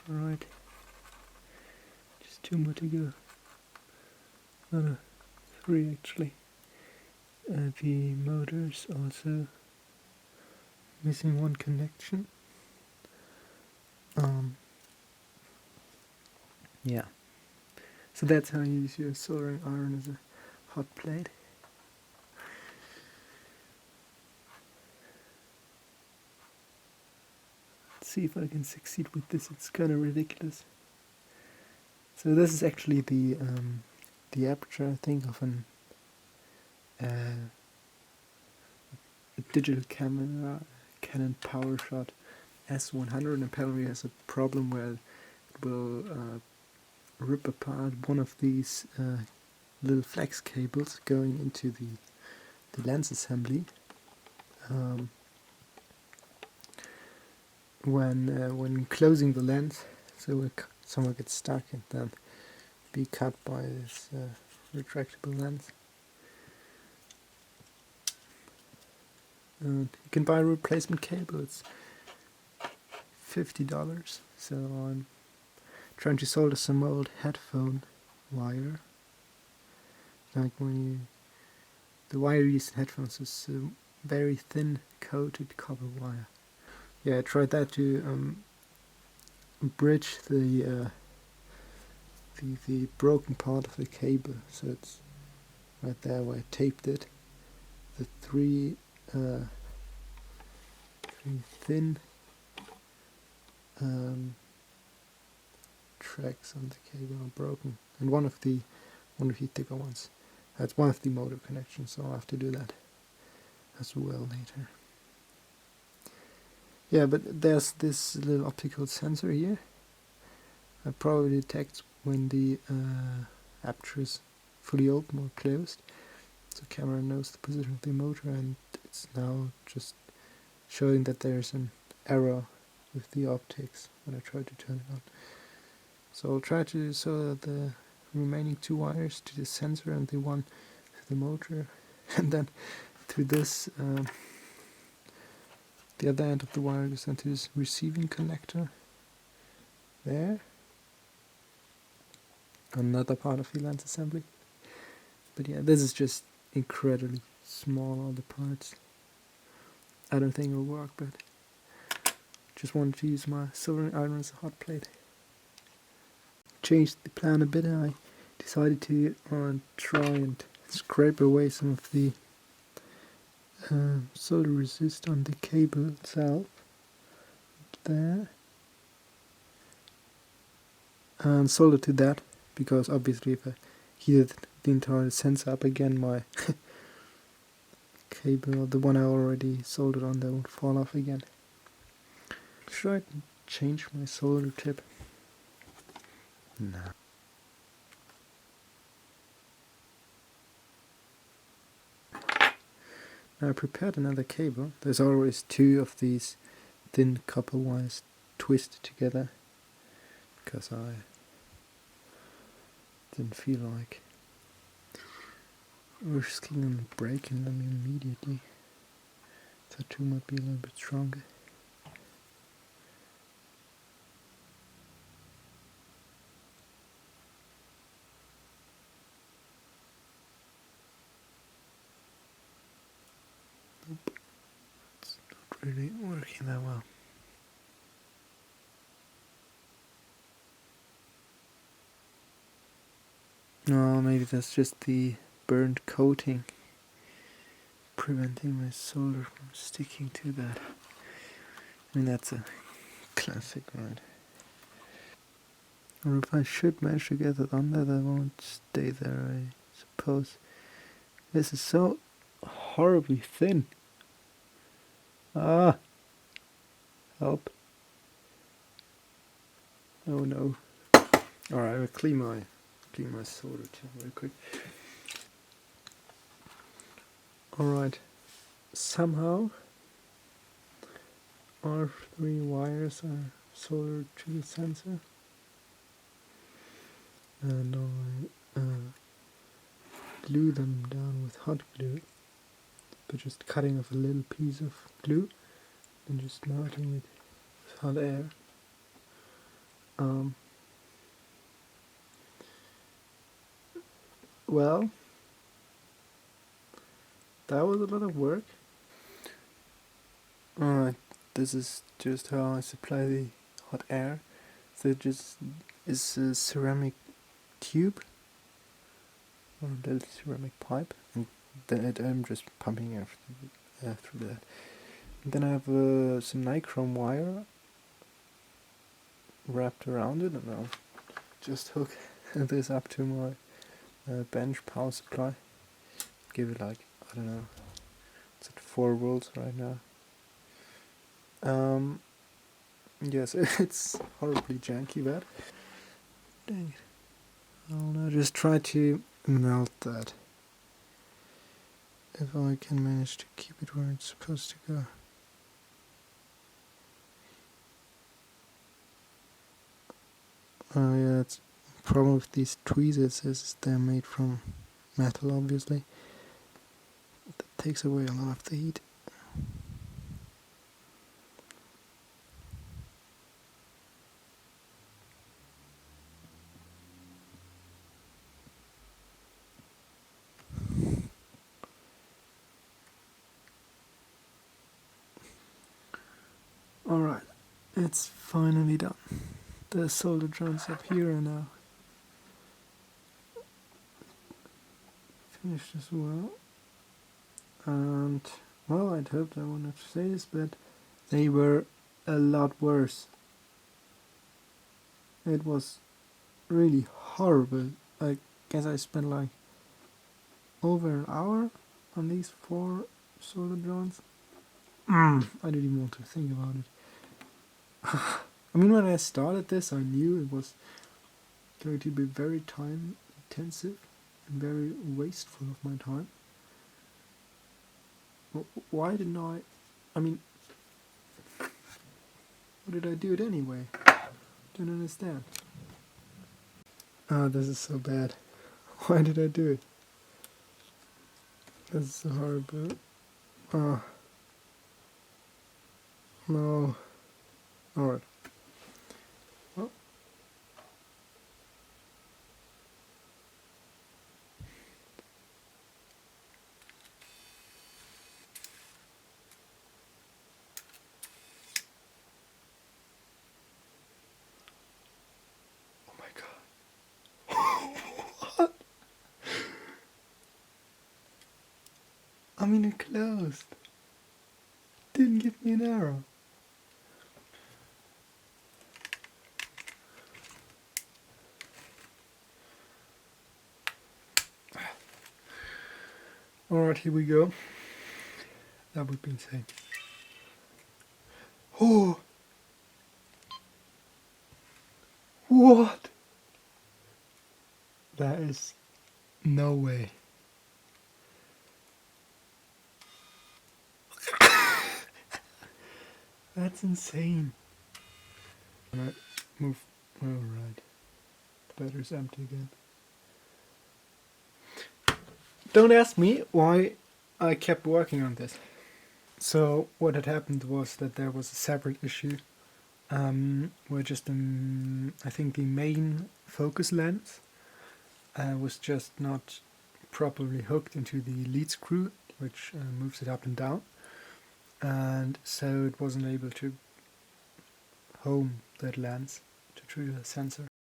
Alright, just 2 more to go. No, 3 actually. The motor's also missing one connection. Yeah. So that's how you use your soldering iron as a hot plate. Let's see if I can succeed with this. It's kind of ridiculous. So this is actually the aperture, I think, of a digital camera, Canon PowerShot s100, and apparently has a problem where it will rip apart one of these little flex cables going into the lens assembly when closing the lens, so it somewhere gets stuck and then be cut by this retractable lens. You can buy a replacement cable. It's $50. So I'm trying to solder some old headphone wire. Like the wire used in headphones is very thin coated copper wire. Yeah, I tried that to bridge the broken part of the cable. So it's right there where I taped it. The three thin tracks on the cable are broken, and one of the thicker ones. That's one of the motor connections, so I'll have to do that as well later. Yeah, but there's this little optical sensor here. It probably detects when the aperture is fully open or closed. So the camera knows the position of the motor, and it's now just showing that there's an error with the optics when I try to turn it on. So I'll try to solder the remaining 2 wires to the sensor and the one to the motor, and then to this the other end of the wire goes into this receiving connector there, another part of the lens assembly. But yeah, this is just incredibly small, all the parts. I don't think it'll work, but just wanted to use my soldering iron as a hot plate. Changed the plan a bit. I decided to try and scrape away some of the solder resist on the cable itself there, and solder to that, because obviously if I heated the entire sensor up again, my cable, the one I already soldered on there, would fall off again. Should I change my solder tip? No. Now I prepared another cable. There's always 2 of these thin copper wires twisted together, because I didn't feel like risking and breaking them immediately. So 2 might be a little bit stronger. Nope, it's not really working that well. No, maybe that's just the burnt coating preventing my solder from sticking to that. I mean, that's a classic, right? Or if I should manage to get it on there, that won't stay there, I suppose. This is so horribly thin. Ah! Help. Oh no. Alright, I'll clean my solder too very quick. Alright. Somehow our 3 wires are soldered to the sensor. And I glue them down with hot glue, but just cutting off a little piece of glue and just melting it with hot air. Well, that was a lot of work. This is just how I supply the hot air. So it just is a ceramic tube or a little ceramic pipe, and then I'm just pumping air through that. And then I have some nichrome wire wrapped around it, and I'll just hook this up to my bench power supply. Give it like, I don't know, it's at 4 volts right now. Yes, it's horribly janky, that. Dang it. I'll now just try to melt that. If I can manage to keep it where it's supposed to go. Oh yeah, it's problem with these tweezers is they're made from metal, obviously. That takes away a lot of the heat. Alright, it's finally done. The solder joints up here are now finished as well. And, well, I'd hoped I wouldn't have to say this, but they were a lot worse. It was really horrible. I guess I spent like over an hour on these 4 solder joints. I didn't even want to think about it. I mean, when I started this, I knew it was going to be very time intensive and very wasteful of my time. Why didn't I mean, why did I do it anyway? Don't understand. Oh, this is so bad. Why did I do it? This is so horrible. Oh. No. Alright. Well. Oh my god. What? I mean, it closed. Didn't give me an error. Alright, here we go. That would be insane. Oh! What? That is no way. That's insane. Alright, move. Alright. The battery's empty again. Don't ask me why I kept working on this. So what had happened was that there was a separate issue where just I think the main focus lens was just not properly hooked into the lead screw, which moves it up and down, and so it wasn't able to home that lens to trigger the sensor.